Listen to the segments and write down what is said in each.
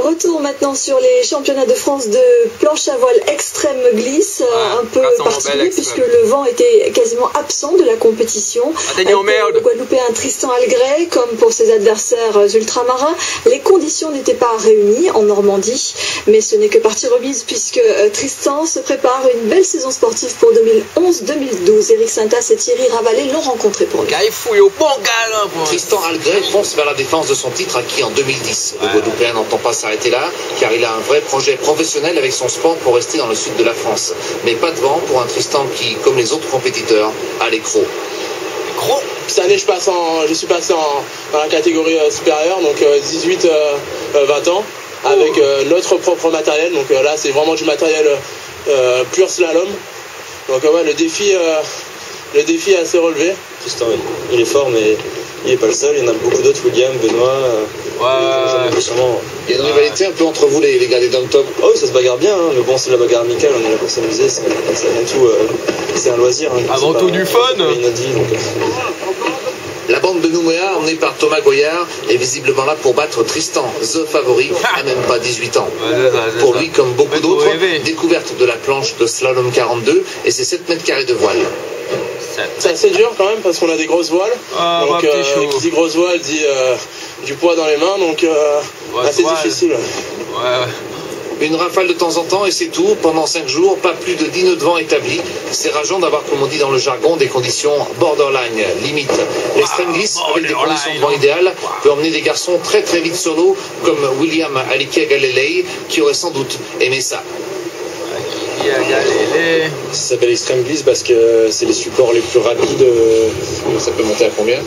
Retour maintenant sur les championnats de France de planche à voile extrême glisse, un peu particulier puisque le vent était quasiment absent de la compétition. Le Guadeloupéen Tristan Algret, comme pour ses adversaires ultramarins, les conditions n'étaient pas réunies en Normandie, mais ce n'est que partie remise puisque Tristan se prépare une belle saison sportive pour 2011-2012. Eric Sintas et Thierry Ravalet l'ont rencontré pour lui. Tristan Algret fonce vers la défense de son titre acquis en 2010. Le Guadeloupéen n'entend pas s'arrêter là, car il a un vrai projet professionnel avec son sport pour rester dans le sud de la France. Mais pas de vent pour un Tristan qui, comme les autres compétiteurs, a les crocs. Cette année, je suis passé dans la catégorie supérieure, donc 18-20 ans, avec notre propre matériel. Donc là, c'est vraiment du matériel pur slalom. Donc le défi est assez relevé. Tristan, il est fort, mais il n'est pas le seul. Il y en a beaucoup d'autres, William, Benoît. Il y a une rivalité un peu entre vous, les gars des Dom Top. Oh, ça se bagarre bien, hein, mais bon, c'est la bagarre amicale, on est là pour s'amuser. C'est un loisir. Hein, avant tout du fun. La bande de Nouméa, emmenée par Thomas Goyard, est visiblement là pour battre Tristan, the favori, à même pas 18 ans. Pour lui, comme beaucoup d'autres, découverte de la planche de slalom 42 et ses 7 mètres carrés de voile. C'est assez dur quand même parce qu'on a des grosses voiles. Donc qui dit grosse voile dit du poids dans les mains, donc assez difficile. Une rafale de temps en temps et c'est tout. Pendant 5 jours, pas plus de 10 nœuds de vent établis. C'est rageant d'avoir, comme on dit dans le jargon, des conditions borderline, limite. L'extrême glisse, avec des conditions de vent idéales, peut emmener des garçons très très vite sur l'eau, comme William Alikia Galilei, qui aurait sans doute aimé ça. Ça s'appelle extrême glisse parce que c'est les supports les plus rapides. Ça peut monter à combien?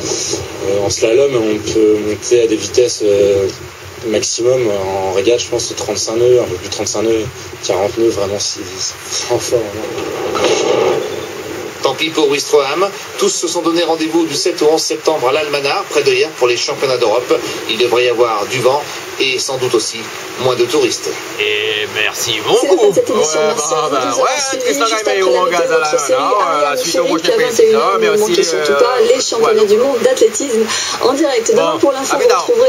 En slalom, on peut monter à des vitesses maximum. En régate, je pense, c'est 35 nœuds, un peu plus de 35 nœuds, 40 nœuds, vraiment, c'est vraiment fort. Tant pis pour Ouistreham, tous se sont donné rendez-vous du 7 au 11 septembre à l'Almanar, près de hier, pour les championnats d'Europe. Il devrait y avoir du vent et sans doute aussi moins de touristes. Et merci beaucoup. Tristan Gaimé au gaz à la suite au prochain mais aussi les championnats du monde d'athlétisme en direct. Demain pour l'info, vous retrouverez